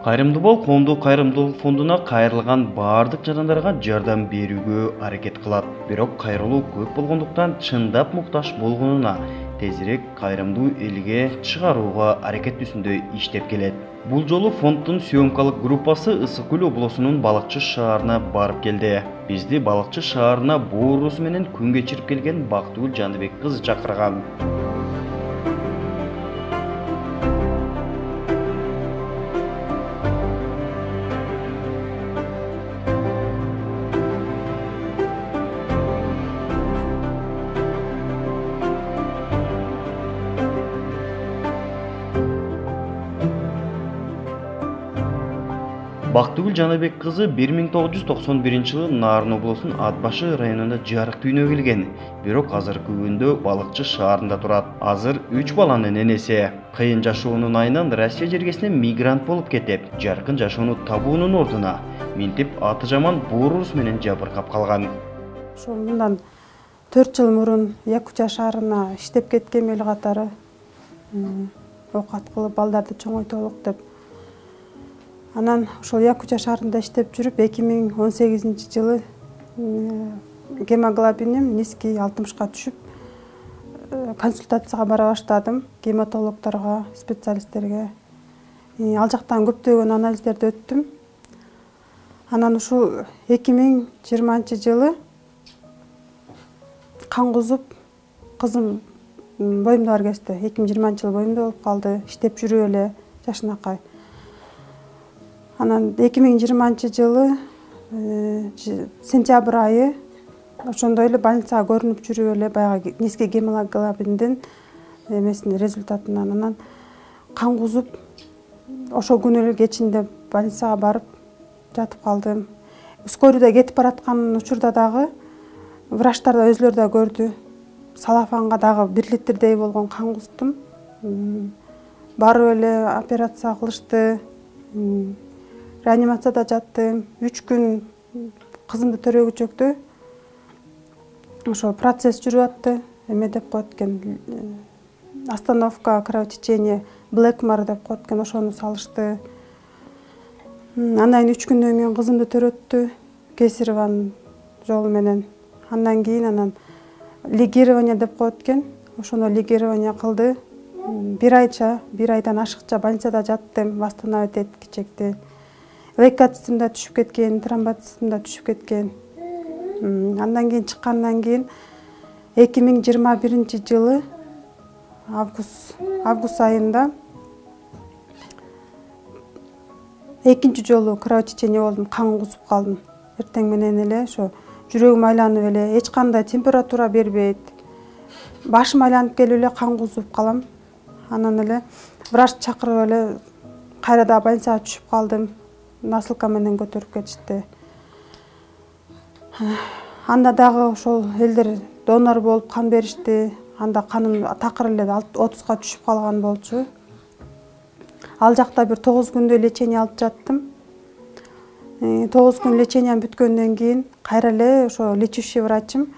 Кайрымдуу бол коомдук кайрымдуулук фондуна кайрылган баардык жарандарга жардам берүүгө аракет кылат. Бирок кайрылуу көп болгондуктан чындап муктаж болгонуна тезирээк кайрымдуу элге чыгарууга аракеттүүсүндө иштеп келет. Бул жолу фонддун съемкалык группасы Ысык Көл облусунун Балыкчы шаарына барып келди. Бизди Балыкчы шаарына боорусу менен күн кечирип келген Бактыгүл Жаныбек кызы чакырган. Бактыгүл Жаныбек кызы 1991 Нарын облусунун Ат Башы районунда жарык дүйнөгө келген. Бирок азыркы күндө Балыкчы шаарында турат. Азыр 3 баланын энеси. Кыйын жашоонун айынан Россия жергесине мигрант болуп кетип, жаркын жашоону табуунун ордуна минтип аты жаман боорусу менен жабыркап калган. Ошо мындан 4 жыл мурун Якутия шаарына иштеп кеткем эл катары. Окат кылып балдарды чоңойтолук деп. Анан ошол Якутия шаарында иштеп жүрүп 2018 жылы гемоглобиним низкий 60га түшүп консультацияга бара баштадым, гематологторго, специалисттерге. Ал жактан көптөгөн анализдерди өттүм. Анан ушул 2020 жылы кан кузуп кызым боюмда бар кезде 2020 жылы боюмда болуп калды, иштеп жүрүп эле жашынакай. Анан 2020 жылы сентябрь айы ошондой эле больницага көрүнүп жүрүп эле баягы низкий гемоглобиндин эмесинин результатынан анан кан кузуп ошол күнү эле кечинде больницага барып жатып калдым. Скорыйда кетип бараткан учурда дагы врачтар да өзлөрү да көрдү. Салафанга дагы 1 литрдей болгон кан кустум. Барып эле операция кылышты. Реанимацияда жаттым. 3 күн кызымды төрөгүчөктө ошо процесс жүрүп атты. Эме деп коет экен, остановка кровотечения, Блэкмар деп коет экен, ошону салышты. Андан кийин 3 күндөн кийин кызымды төрөттү кесареванын жолу менен. Андан кийин лигирование деп коет экен, ошону лигирование кылды. 1 айдан ашыкча больницада жаттым, восстановить эткичекти. Лейкоцитим да түшүп кеткен, тромбоцитим да түшүп кеткен. Андан кийин чыккандан кийин 2021 жылы август айында экинчи жолу кровотечение болдум, кан кузуп калдым. Эртең менен эле ошо жүрөгүм айланып эле, эч кандай температура бербейт. Башым айланып келип эле кан кузуп калам. Анан эле врач чакырып эле кайра да больницага түшүп калдым. Насылка менен көтөрүп кетишти. Анда дагы ошол элдер донор болуп кан беришти. Анда каным такыр эле 30га түшүп калган болчу. Ал жакта бир 9 күндө лечение алып жаттым. 9 күн лечениям бүткөндөн кийин кайра эле ошо лечащий врачым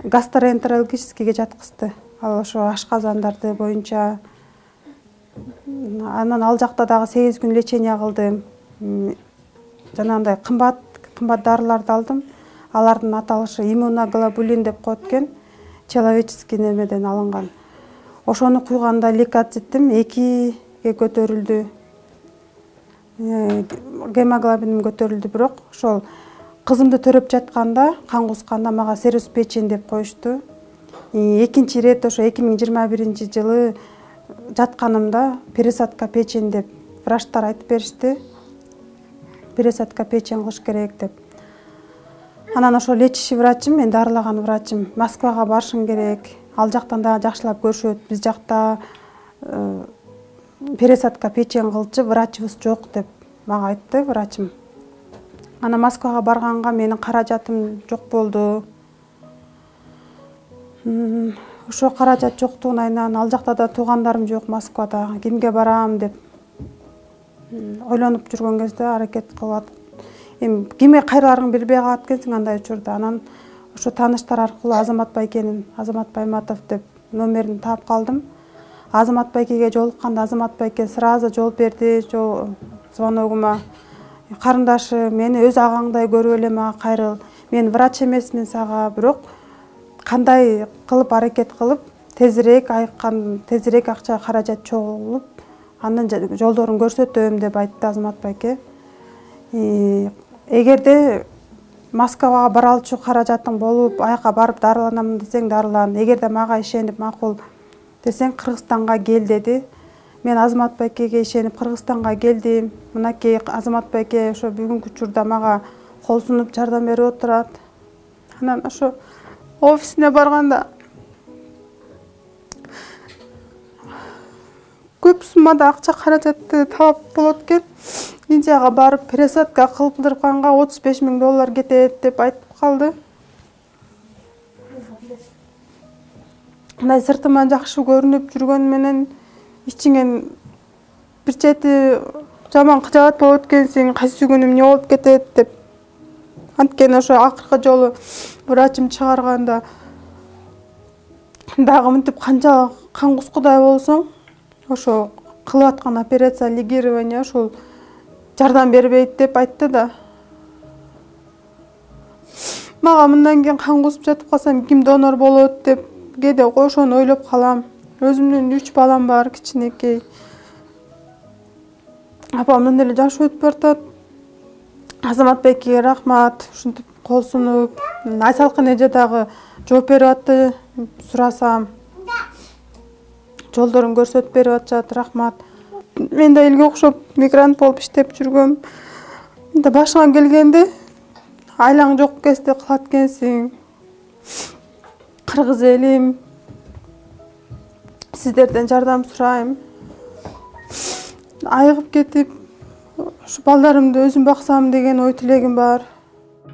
гастроэнтерологическийге жаткызды. Ал ошо ашказандарды боюнча. Анан ал жакта дагы 8 күн лечение кылдым. Жанагындай кымбат дарыларды алдым. Алардын аталышы иммуноглобулин деп коет экен, человеческий немеден алынган. Ошону куйганда лейкоцитим 2ге көтөрүлдү. Гемоглобиним көтөрүлдү, бирок ошол кызымды төрөп жатканда, кан кусканда мага цирроз печени деп коюшту. Экинчи ирет ошо 2021 жылы жатканымда пересадка печени деп врачтар айтып беришти. Пересадка печень кылыш керек деп. Анан ошо лечащий врачым, мен дарылаган врачым, Москвага барышың керек. Ал жактан да жакшылап көрүшөт. Биз жакта пересадка печень кылчу врачыбыз жок деп мага айтты врачым. Анан Москвага барганга менин каражатым жок болду. Ошо каражат жоктугун айынан ал жакта да туугандарым жок Москвада. Кимге барам деп ойлонуп жүргөн кезде аракет кылып кимге кайрыларыңды билбей калат экенсиң андай учурда. Анан ошо тааныштар аркылуу Азамат Байкенин, Азамат Байматов деп номерин таап калдым. Азамат Байкеге жолукканда Азамат Байке сразу жооп берди. звоногума. Карындашы, мени өз агаңдай көрүп эле мага кайрыл. Мен врач эмесмин сага, бирок кандай кылып аракет кылып тезирээк айыккан, тезирээк акча каражат чогулуп, анын жолдорун көрсөтөм деп айтты Азамат байке. Эгерде Москвага бара алчу каражатың болуп, аяка барып дарыланам десең дарылан. Эгерде мага ишенип макул десең Кыргызстанга кел деди. Мен Азамат байкеге ишенип Кыргызстанга келдим. Мынакей Азамат байке ошо бүгүнкү учурда мага кол сунуп жардам берип отурат. Анан ошо офисине барганда көп суммада акча каражатты талап болот экен. Индияга барып пересадка кылдырганга $35,000 кетет деп айтып калды. Мындай сыртыман жакшы көрүнүп жүргөн менен ичиңен бир чети жаман кыжаат болуп өткөнсүң, кайсы күнүм эмне болуп кетет деп. Анткени ошо акыркы жолу врачым чыгарганда дагы мынтип канча кан кускудай болсоң, ошо кылып аткан операция лигирование ошол жардам бербейт деп айтты да. Мага мындан кийин кан кусуп жатып калсам ким донор болот деп кээде ошону ойлоп калам. Өзүмдүн 3 балам бар, кичинекей. Апамдын эле жашы өтүп баратат. Азамат байкеге рахмат, ушинтип кол сунуп, Айсалкын эже дагы жооп берип атты, сурасам. Жолдорун көрсөтүп берип атышат, рахмат. Мен да элге окшоп мигрант болуп иштеп жүргөм. Башыңа келгенде айлаң жок кезде кылат экенсиң. Кыргыз элим, сиздерден жардам сурайм. Айыгып кетип, ушу балдарымды өзүм баксам деген ой тилегим бар.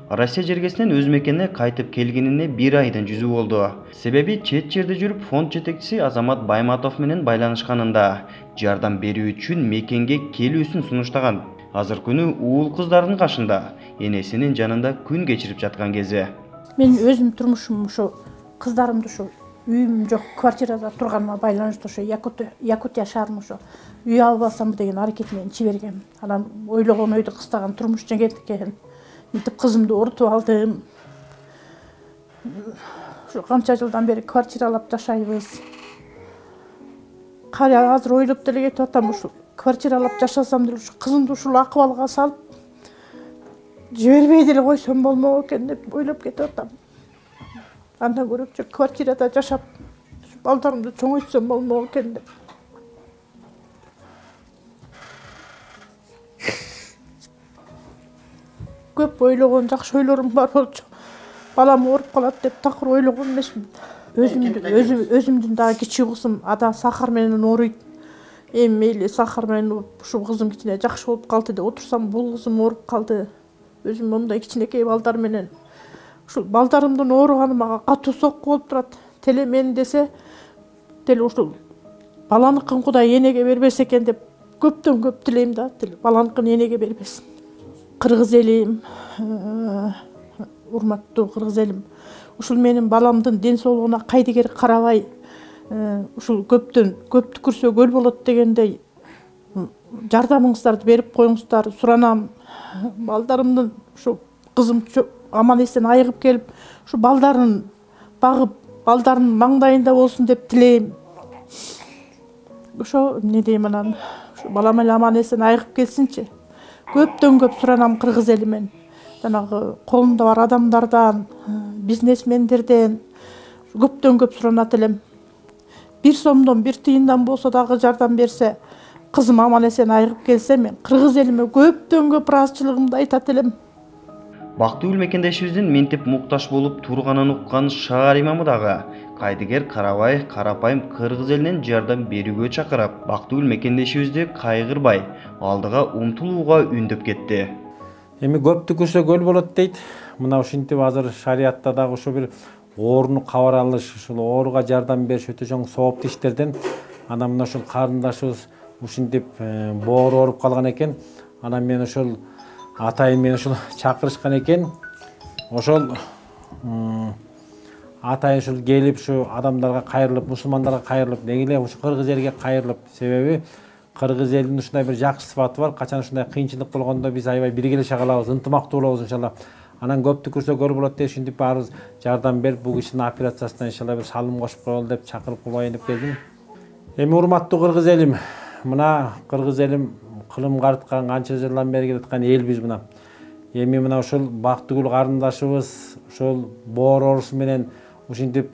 Россия жергесинен өз мекенине кайтып келгенине 1 айдан жүзү болду. Себеби чет жерде жүрүп фонд жетекчиси Азамат Байматов менен байланышканында жардам берүү үчүн мекенге келүүсүн сунуштаган. Азыр күнү уул кыздардын кашында, энесинин жанында күн кечирип жаткан кези. Мен өзүм турмушум ушу кыздарымды ушу үйүм жок квартирада турганыма байланыштуу ушу Якутия шаарына ушу үй алып алсамбы деген аракет менен жибергем. Анан ойлогон ойду кыстаган турмуш жеңет экен. Мынтип кызымды урутуп алдым. Ушу канча жылдан бери квартиралап жашайбыз. Азыр ойлоп деле кетип атам, ушу квартиралап жашасам деле ушу кызымды ушул акыбалга салып жибербей деле койсом болмок экен деп ойлоп кетип атам. Андан көрөчү квартирада жашап, балдарымды чоңойтсом болмок экен деп. Көп ойлогон жакшы ойлорум бар болчу. Балам ооруп калат деп такыр ойлогон эмесмин. Өзүмдүн дагы кичүү кызым ада сахар менен ооруйт. Эми мейли сахар менен ушул кызым кичине жакшы болуп калды деп отурсам, бул кызым ооруп калды. Өзүм мондай кичинекей балдар менен ушул балдарымдын ооруганы мага катуу сокку болуп турат. Теле мен десе, теле ушул баланыкын Кудай энеге бербесе экен деп көптөн көп тилейм да, баланыкын энеге бербесин. Кыргыз элим, урматтуу кыргыз элим, ушул менин баламдын ден соолугуна кайдыгер карабай, ушул көптү күрсө көл болот дегендей жардамыңыздарды берип коюңуздар, суранам. Балдарымдын ушу кызым аман эсен айыгып келип, ушу балдарын багып, балдарын маңдайында болсун деп тилейм. Ошо эмне дейм анан, ушу балам эле аман эсен айыгып келсинчи. Көптөн көп суранам кыргыз элимен. Жанагы колунда бар адамдардан, бизнесмендерден көптөн көп суранат элем. 1 сомдон 1 тыйындан болсо дагы жардам берсе, кызым аман эсен айыгып келсе, мен кыргыз элиме көптөн көп ыраазычылыгымды айтат элем. Бактылуу мекендешибиздин ментип мукташ болуп турганын уккан шаар имамы дагы кайдыгер карабай карапайым кыргыз элинен жардам берүүгө чакырып, бактылуу мекендешибизди кайгырбай, алдыга умтулууга үндөп кетти. Эми көптү күрсө көл болот дейт. Мына ушинтип азыр шариатта дагы ушу бир ооруну кабар алыш, ушул ооруга жардам бериш өтө чоң сооптуу иштерден. Анан мына ушул карындашыбыз ушинтип боору ооруп калган экен. Анан мен ушул атайын мени ушул чакырышкан экен. Ошол атайын ушул келип ушу адамдарга кайрылып, мусулмандарга кайрылып, деги эле ушу кыргыз элге кайрылып, себеби кыргыз элинин ушундай бир жакшы сыпаты бар. Качан ушундай кыйынчылык болгондо биз аябай биргелеше калабыз, ынтымактуу болобуз иншалла. Анан көптү көрсөгөр болот деп ушинтип баарыбыз жардам берип, бул кишинин операциясына иншалла бир салым кошуп коелу деп чакырып кылбайын деп келдим. Эми урматтуу кыргыз элим, мына кыргыз элим кылым карыткан канча жылдан бери келаткан элбиз мына. Эми мына ушул Бактыгүл карындашыбыз ушул боор оорусу менен ушинтип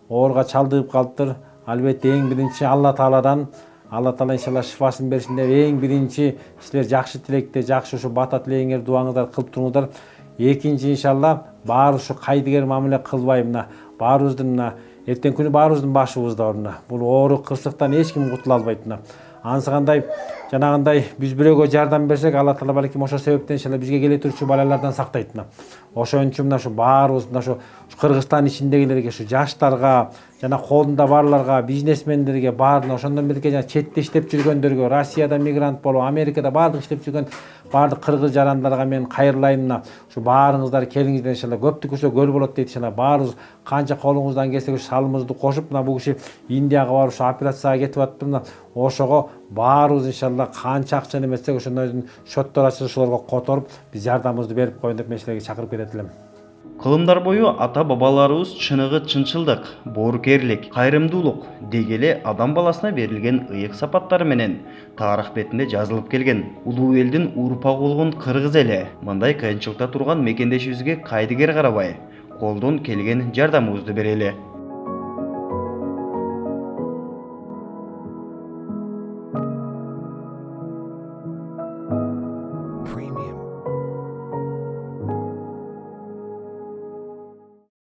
ооруга чалдыгып калыптыр. Албетте эң биринчи Алла Тааладан, Алла Таала иншалла шифасын берсин деп эң биринчи силер жакшы тилекте, жакшы ушу бата тилегиңер, дуаңыздар кылып туруңуздар. Экинчи иншалла баары ушу кайдыгер мамиле кылбай мына баарыбыздын мына эртең күнү баарыбыздын башыбызда бар мына. Бул оору кырсыктан эч ким кутула албайт мына. Ансыгандай жанагындай биз бирөөгө жардам берсек, Алла Таала балким ошол себептен иншалла бизге келе турчу балалардан сактайт мына. Ошон үчүн мына ушу баарыбыз мына ушу Кыргызстан ичиндегилерге, ушу жаштарга, жана колунда барларга, бизнесмендерге, баарына, ошондон бирге жана четте иштеп жүргөндөргө, Россияда мигрант болуп, Америкада баардык иштеп жүргөн баардык кыргыз жарандарга мен кайрылайм мына. Ушу баарыңыздар келиңиздер иншалла, көптү көрсө көл болот дейт иншалла. Баарыбыз канча колуңуздан келсе ушу салымыбызды кошуп, мына бул киши Индияга барып ушу операцияга кетип атты мына. Ошого баарыбыз иншалла канча акча немесек ошондойдун счеттор ачылып ошолорго которуп, биз жардамыбызды берип коеюн деп мен силерге чакырып кетет элем. Кылымдар бою ата бабаларыбыз чыныгы чынчылдык, боорукерлик, кайрымдуулук дегеле адам баласына берилген ыйык сапаттары менен тарых бетинде жазылып келген. Улуу элдин урпагы болгон кыргыз эли мындай кыйынчылыкта турган мекендешибизге кайдыгер карабай, колдон келген жардамыбызды берели.